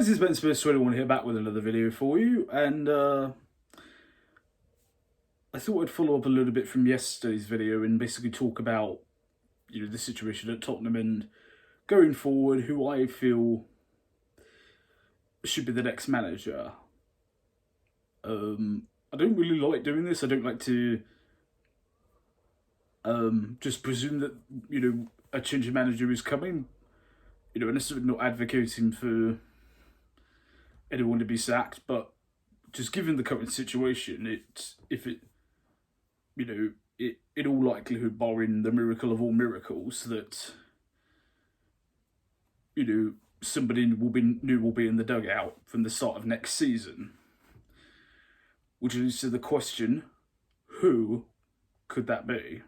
guys, it's been Spurs 21 here, back with another video for you, and I thought I'd follow up a little bit from yesterday's video and basically talk about, the situation at Tottenham and going forward, who I feel should be the next manager. I don't really like doing this. I don't like to just presume that, a change of manager is coming, and I'm sort of not advocating for anyone to be sacked, but just given the current situation, in all likelihood, barring the miracle of all miracles, that somebody new will be in the dugout from the start of next season, which leads to the question: who could that be?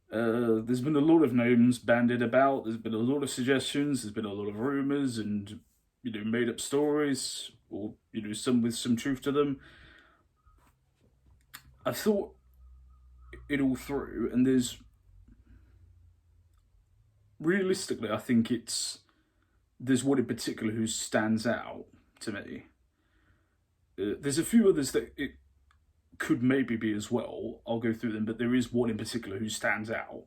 There's been a lot of names bandied about. There's been a lot of suggestions. There's been a lot of rumours and made up stories, or some with some truth to them. I've thought it all through, and realistically, I think there's one in particular who stands out to me. There's a few others that it could maybe be as well. I'll go through them, but there is one in particular who stands out.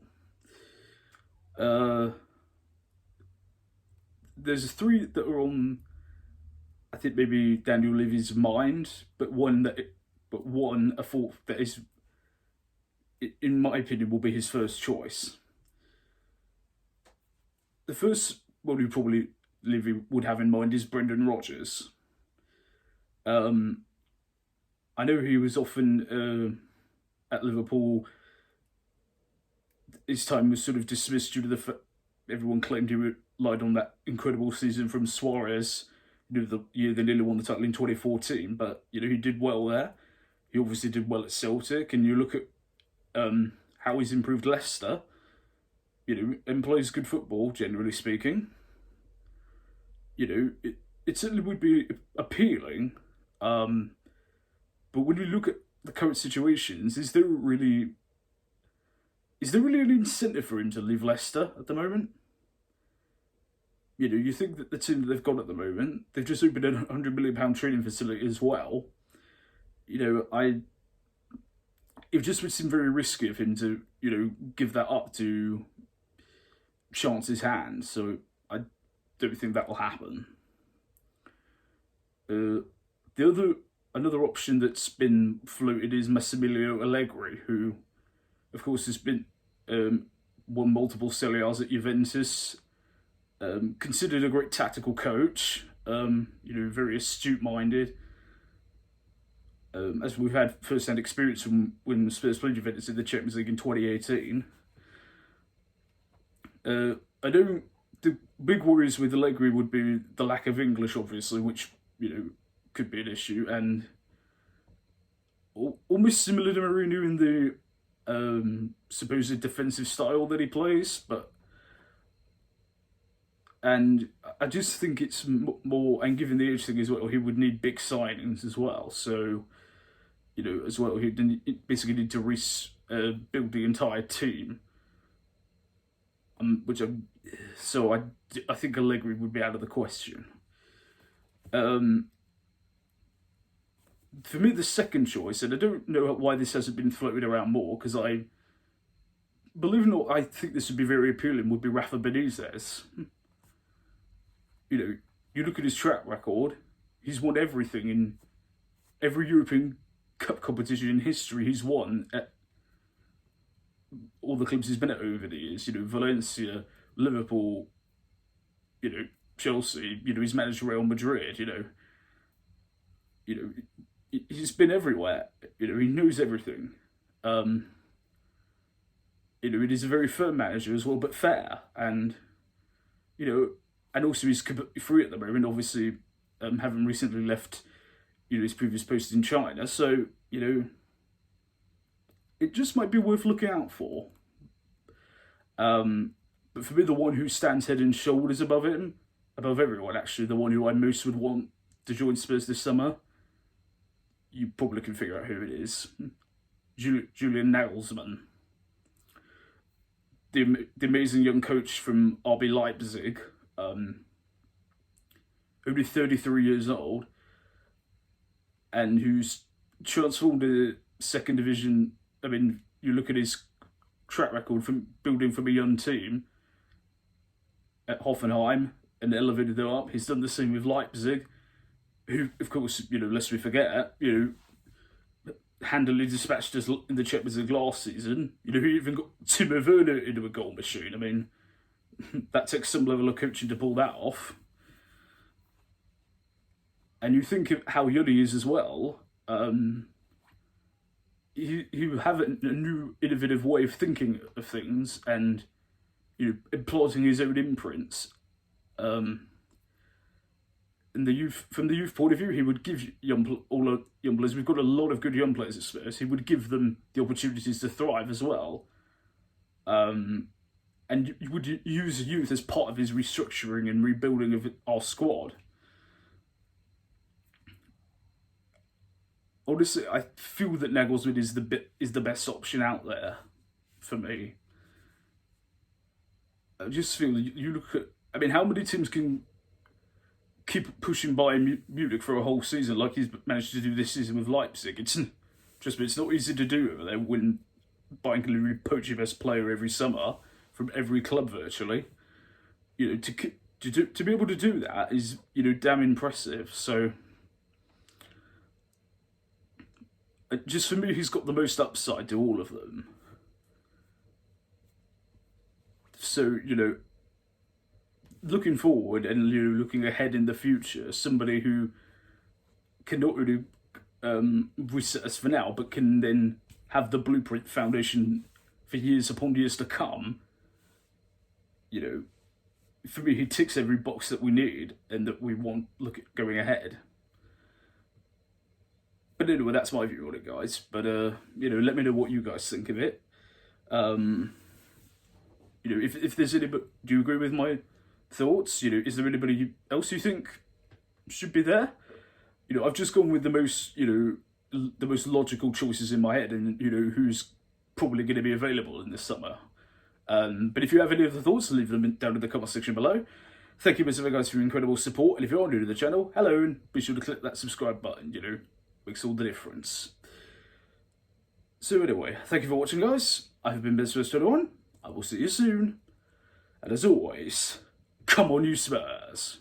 There's three that are on, I think, maybe Daniel Levy's mind, but one a fourth that is, in my opinion, will be his first choice. The first one who probably Levy would have in mind is Brendan Rodgers. I know he was often at Liverpool. His time was sort of dismissed due to the fact everyone claimed he relied on that incredible season from Suarez, the year they nearly won the title in 2014. But he did well there. He obviously did well at Celtic, and you look at how he's improved Leicester. And plays good football, generally speaking. It certainly would be appealing. But when you look at the current situations, is there really an incentive for him to leave Leicester at the moment? You think that the team that they've got at the moment, they've just opened a £100 million training facility as well. It just would seem very risky of him to, give that up to chance's hand. So I don't think that will happen. Another option that's been floated is Massimilia Allegri, who, of course, has been won multiple Serie A's at Juventus. Considered a great tactical coach. Very astute-minded. As we've had first-hand experience from when Spurs played Juventus in the Champions League in 2018. The big worries with Allegri would be the lack of English, obviously, which could be an issue, and almost similar to Mourinho in the supposed defensive style that he plays, and I just think it's more, and given the age thing as well, he would need big signings as well. So, as well, he basically need to build the entire team. I think Allegri would be out of the question. For me, the second choice, and I don't know why this hasn't been floated around more, because believe it or not, I think this would be very appealing, would be Rafa Benitez. You look at his track record, he's won everything in every European Cup competition in history. He's won at all the clubs he's been at over the years. Valencia, Liverpool, Chelsea. He's managed Real Madrid. He's been everywhere. He knows everything. It is a very firm manager as well, but fair, and and also he's completely free at the moment. Obviously, having recently left, his previous post in China, so it just might be worth looking out for. But for me, the one who stands head and shoulders above everyone, actually, the one who I most would want to join Spurs this summer, you probably can figure out who it is. Julian Nelson, the amazing young coach from RB Leipzig. only 33 years old, and who's transformed a second division. I mean, you look at his track record from building from a young team at Hoffenheim and elevated them up. He's done the same with Leipzig, who, of course, lest we forget, handily dispatched us in the Champions League last season. He even got Timo Werner into a goal machine. I mean, that takes some level of coaching to pull that off. And you think of how young he is as well. He have a new innovative way of thinking of things and implanting his own imprints. In the youth, from the youth point of view, he would give all young players. We've got a lot of good young players at Spurs. He would give them the opportunities to thrive as well. And you would use youth as part of his restructuring and rebuilding of our squad. Honestly, I feel that Nagelsmann is the best option out there for me. I just feel you look at. I mean, how many teams can keep pushing Bayern Munich for a whole season like he's managed to do this season with Leipzig? It's not easy to do. They win. Bayern can literally poach your best player every summer from every club virtually. To be able to do that is damn impressive. So. Just for me, he's got the most upside to all of them. So, looking forward and looking ahead in the future, somebody who can not really reset us for now, but can then have the blueprint foundation for years upon years to come. For me, he ticks every box that we need and that we want going ahead. But anyway, that's my view on it, guys. But, let me know what you guys think of it. If there's anybody, do you agree with my thoughts? Is there anybody else you think should be there? I've just gone with the most logical choices in my head and, who's probably going to be available in this summer. But if you have any other thoughts, leave them down in the comment section below. Thank you, Massimilia, guys, for your incredible support. And if you are new to the channel, hello, and be sure to click that subscribe button, makes all the difference. So anyway, thank you for watching, guys. I have been Spurs21. I will see you soon. And as always, come on you Spurs.